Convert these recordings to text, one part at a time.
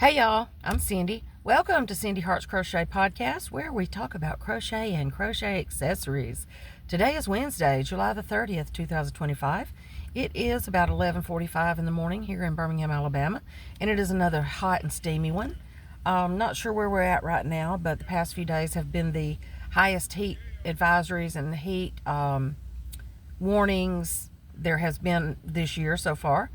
Hey y'all, I'm Cindy. Welcome to Cindy Hart's Crochet Podcast, where we talk about crochet and crochet accessories. Today is Wednesday, July the 30th, 2025. It is about 11:45 in the morning here in Birmingham, Alabama, and it is another hot and steamy one. I'm not sure where we're at right now, but the past few days have been the highest heat advisories and heat warnings there has been this year so far.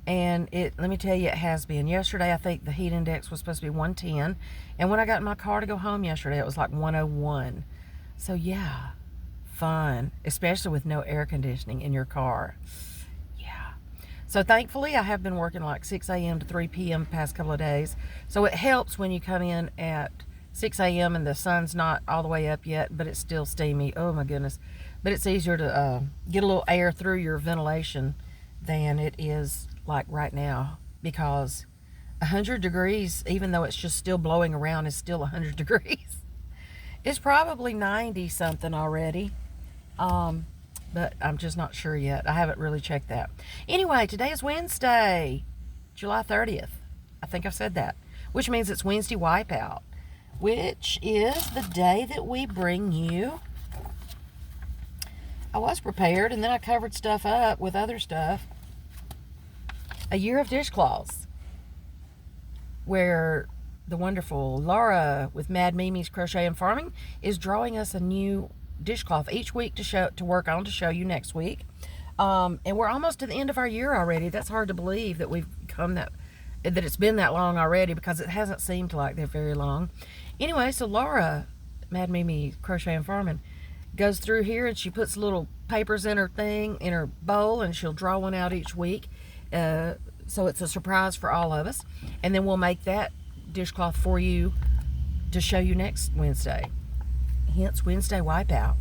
And let me tell you, it has been. Yesterday, I think the heat index was supposed to be 110. And when I got in my car to go home yesterday, it was like 101. So yeah, fun, especially with no air conditioning in your car. Yeah. So thankfully, I have been working like 6 a.m. to 3 p.m. the past couple of days. So it helps when you come in at 6 a.m. and the sun's not all the way up yet, but it's still steamy. Oh my goodness. But it's easier to get a little air through your ventilation than it is like right now, because 100 degrees, even though it's just still blowing around, is still 100 degrees. It's probably 90 something already, but I'm just not sure yet. I haven't really checked that. Anyway, today is Wednesday, July 30th. I think I've said that, which means it's Wednesday Wipeout, which is the day that we bring you. I was prepared, and then I covered stuff up with other stuff. A year of dishcloths, where the wonderful Laura with Mad Mimi's Crochet and Farming is drawing us a new dishcloth each week to work on to show you next week. And we're almost to the end of our year already. That's hard to believe that we've come that it's been that long already, because it hasn't seemed like they're very long. Anyway, so Laura, Mad Mimi Crochet and Farming, goes through here and she puts little papers in her bowl, and she'll draw one out each week. So it's a surprise for all of us, and then we'll make that dishcloth for you to show you next Wednesday, hence Wednesday Wipeout.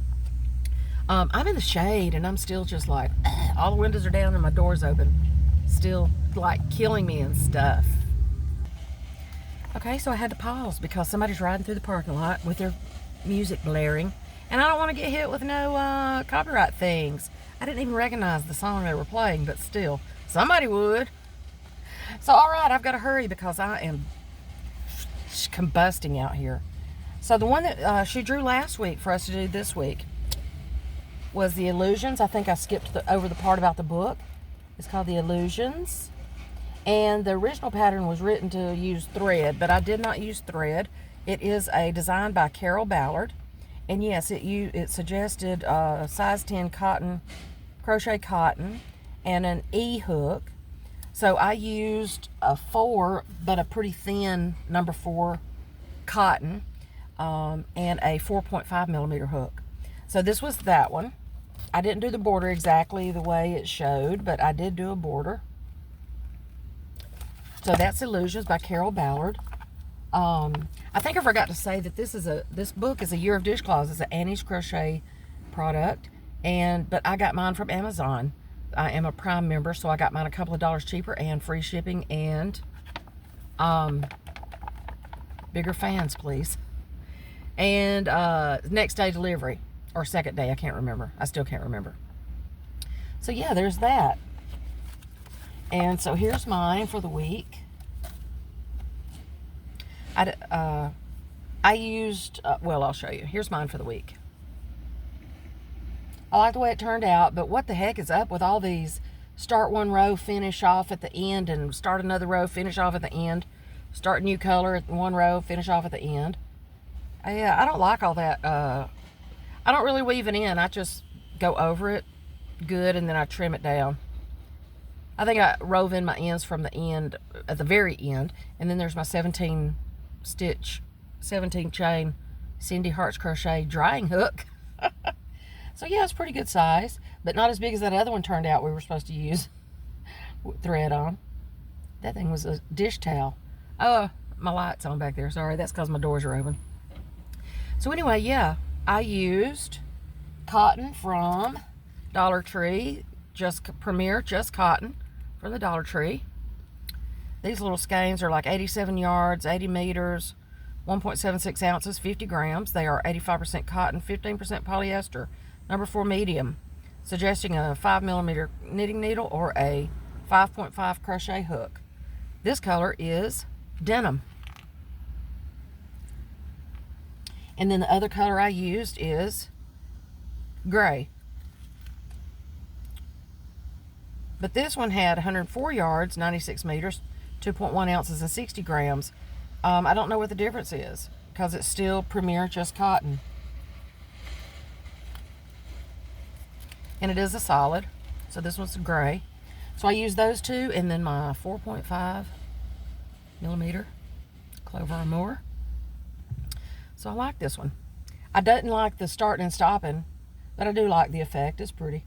I'm in the shade, and I'm still just like, all the windows are down and my door's open, still like killing me and stuff. Okay, so I had to pause because somebody's riding through the parking lot with their music blaring, and I don't want to get hit with no copyright things. I didn't even recognize the song they were playing, but still, somebody would. So, all right, I've got to hurry because I am combusting out here. So the one that she drew last week for us to do this week was the Illusions. I think I skipped over the part about the book. It's called the Illusions. And the original pattern was written to use thread, but I did not use thread. It is a design by Carol Ballard. And yes, it suggested size 10 cotton, crochet cotton, and an E-hook. So I used a 4, but a pretty thin number 4 cotton, and a 4.5 millimeter hook. So this was that one. I didn't do the border exactly the way it showed, but I did do a border. So that's Illusions by Carol Ballard. I think I forgot to say that this book is a year of dishcloths. It's an Annie's Crochet product, but I got mine from Amazon. I am a Prime member, so I got mine a couple of dollars cheaper and free shipping and bigger fans, please. And next day delivery, or second day, I can't remember. I still can't remember. So yeah, there's that. And so here's mine for the week. I used, well, I'll show you. Here's mine for the week. I like the way it turned out, but what the heck is up with all these start one row, finish off at the end, and start another row, finish off at the end, start a new color at one row, finish off at the end. I don't like all that. I don't really weave it in. I just go over it good, and then I trim it down. I think I rove in my ends from the end, at the very end, and then there's my 17 chain Cindy Hart's Crochet drying hook. So yeah, it's pretty good size, but not as big as that other one turned out we were supposed to use thread on. That thing was a dish towel. Oh, my light's on back there. Sorry, that's because my doors are open. So anyway, yeah, I used cotton from Dollar Tree, just cotton from the Dollar Tree. These little skeins are like 87 yards, 80 meters, 1.76 ounces, 50 grams. They are 85% cotton, 15% polyester. Number 4 medium, suggesting a 5 millimeter knitting needle or a 5.5 crochet hook. This color is denim. And then the other color I used is gray. But this one had 104 yards, 96 meters, 2.1 ounces, and 60 grams. I don't know what the difference is because it's still Premier Just Cotton. And it is a solid. So this one's gray. So I used those two, and then my 4.5 millimeter Clover and Moore. So I like this one. I didn't like the starting and stopping, but I do like the effect. It's pretty.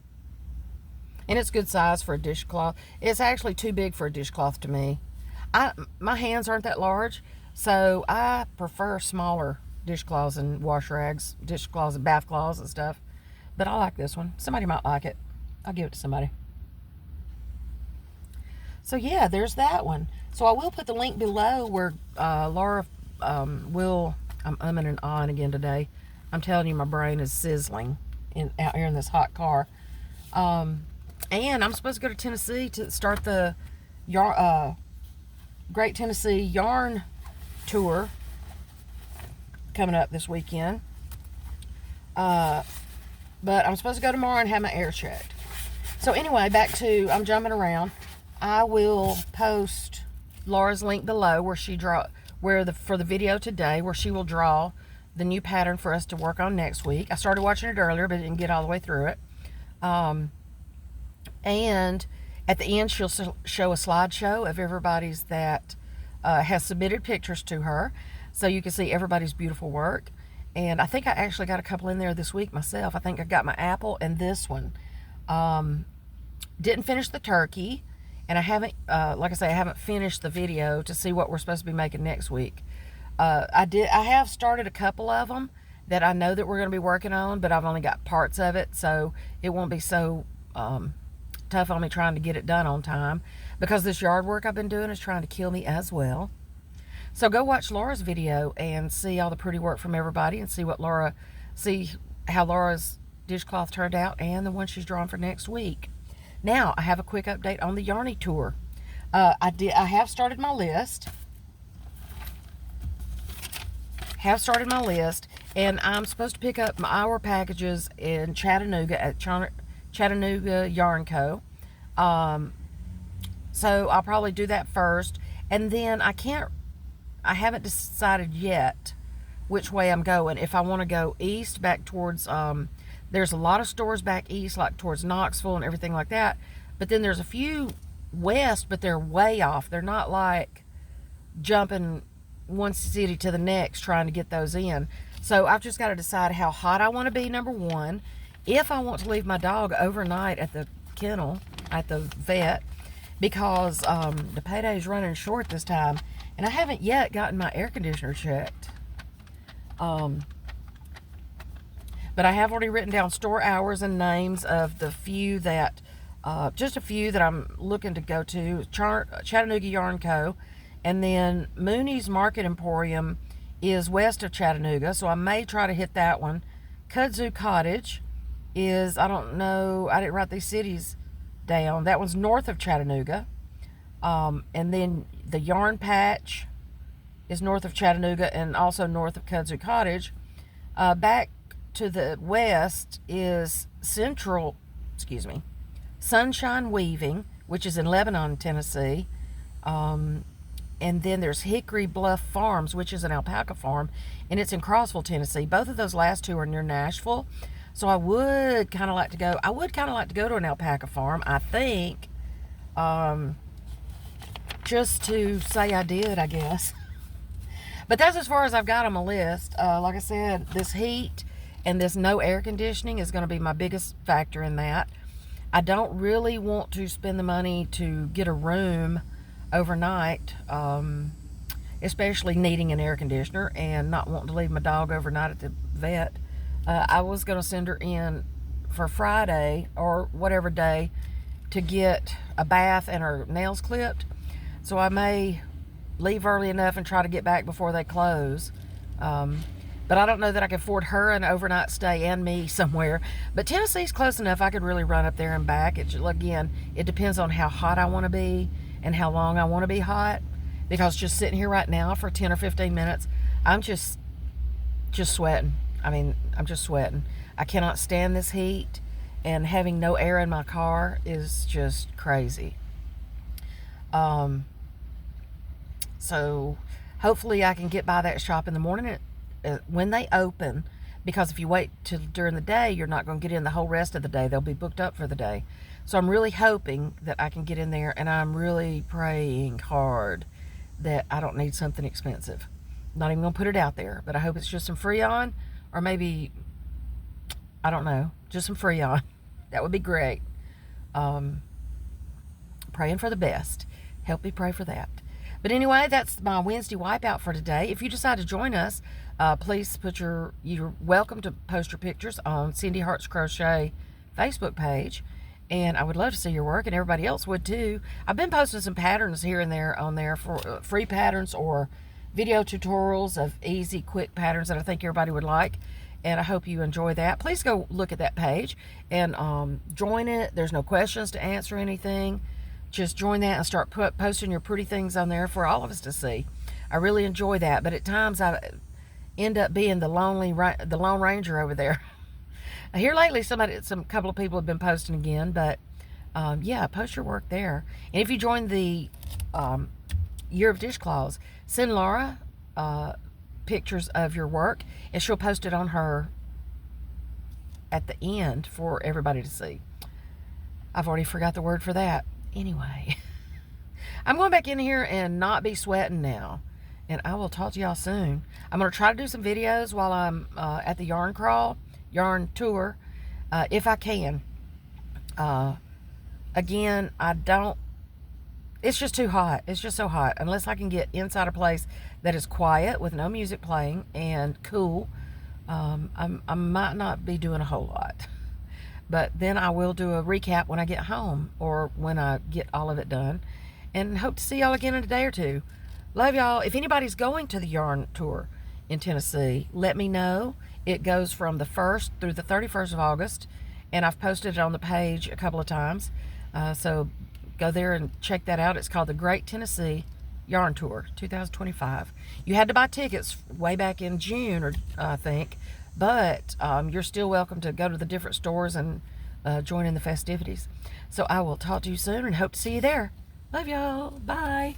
And it's good size for a dishcloth. It's actually too big for a dishcloth to me. My hands aren't that large, so I prefer smaller dishcloths and wash rags, dishcloths and bath cloths and stuff. But I like this one. Somebody might like it. I'll give it to somebody. So yeah, there's that one. So I will put the link below where Laura will... I'm umming and ahhing again today. I'm telling you, my brain is sizzling out here in this hot car. And I'm supposed to go to Tennessee to start the Great Tennessee Yarn Tour coming up this weekend. But I'm supposed to go tomorrow and have my air checked. So anyway, back to, I'm jumping around. I will post Laura's link below where she for the video today, where she will draw the new pattern for us to work on next week. I started watching it earlier, but didn't get all the way through it. And at the end, she'll show a slideshow of everybody's that has submitted pictures to her, so you can see everybody's beautiful work. And I think I actually got a couple in there this week myself. I think I got my apple and this one. Didn't finish the turkey. And I haven't, like I say, I haven't finished the video to see what we're supposed to be making next week. I have started a couple of them that I know that we're going to be working on, but I've only got parts of it, so it won't be so tough on me trying to get it done on time, because this yard work I've been doing is trying to kill me as well. So go watch Laura's video and see all the pretty work from everybody, and see how Laura's dishcloth turned out and the one she's drawn for next week. Now, I have a quick update on the Yarny Tour. I have started my list. And I'm supposed to pick up our packages in Chattanooga at Chattanooga Yarn Co. So I'll probably do that first. And then I haven't decided yet which way I'm going. If I want to go east back towards... there's a lot of stores back east, like towards Knoxville and everything like that. But then there's a few west, but they're way off. They're not like jumping one city to the next trying to get those in. So I've just got to decide how hot I want to be, number one. If I want to leave my dog overnight at the kennel, at the vet, because the payday is running short this time. And I haven't yet gotten my air conditioner checked. But I have already written down store hours and names of the few that, just a few that I'm looking to go to. Chattanooga Yarn Co. And then Mooney's Market Emporium is west of Chattanooga, so I may try to hit that one. Kudzu Cottage is, I don't know, I didn't write these cities down. That one's north of Chattanooga. And then the Yarn Patch is north of Chattanooga and also north of Kudzu Cottage. Back to the west is Sunshine Weaving, which is in Lebanon, Tennessee. And then there's Hickory Bluff Farms, which is an alpaca farm, and it's in Crossville, Tennessee. Both of those last two are near Nashville. So I would kind of like to go. I would kind of like to go to an alpaca farm, I think. Just to say I did, I guess. But that's as far as I've got on my list. Like I said, this heat and this no air conditioning is going to be my biggest factor in that. I don't really want to spend the money to get a room overnight, especially needing an air conditioner and not wanting to leave my dog overnight at the vet. I was going to send her in for Friday or whatever day to get a bath and her nails clipped. So I may leave early enough and try to get back before they close. But I don't know that I can afford her an overnight stay and me somewhere. But Tennessee's close enough. I could really run up there and back. Again, it depends on how hot I want to be and how long I want to be hot. because just sitting here right now for 10 or 15 minutes, I'm just sweating. I mean, I'm just sweating. I cannot stand this heat, and having no air in my car is just crazy. So hopefully I can get by that shop in the morning when they open, because if you wait till during the day, you're not going to get in the whole rest of the day. They'll be booked up for the day. So I'm really hoping that I can get in there, and I'm really praying hard that I don't need something expensive. I'm not even going to put it out there, but I hope it's just some Freon, or maybe, I don't know, just some Freon. That would be great. Praying for the best. Help me pray for that. But anyway, that's my Wednesday wipeout for today. If you decide to join us, please you're welcome to post your pictures on Cindy Hart's Crochet Facebook page. And I would love to see your work, and everybody else would too. I've been posting some patterns here and there on there for free patterns or video tutorials of easy, quick patterns that I think everybody would like. And I hope you enjoy that. Please go look at that page and join it. There's no questions to answer anything. Just join that and start posting your pretty things on there for all of us to see. I really enjoy that, but at times I end up being the Lone Ranger over there. Here lately, some couple of people have been posting again, but yeah, post your work there. And if you join the Year of Dishcloths, send Laura pictures of your work, and she'll post it on her at the end for everybody to see. I've already forgot the word for that. Anyway, I'm going back in here and not be sweating now, and I will talk to y'all soon. I'm going to try to do some videos while I'm at the yarn tour, if I can. Again, it's just too hot. It's just so hot. Unless I can get inside a place that is quiet with no music playing and cool, I might not be doing a whole lot. But then I will do a recap when I get home, or when I get all of it done. And hope to see y'all again in a day or two. Love y'all. If anybody's going to the yarn tour in Tennessee, let me know. It goes from the 1st through the 31st of August. And I've posted it on the page a couple of times. So go there and check that out. It's called the Great Tennessee Yarn Tour 2025. You had to buy tickets way back in June, I think. But you're still welcome to go to the different stores and join in the festivities. So I will talk to you soon and hope to see you there. Love y'all. Bye.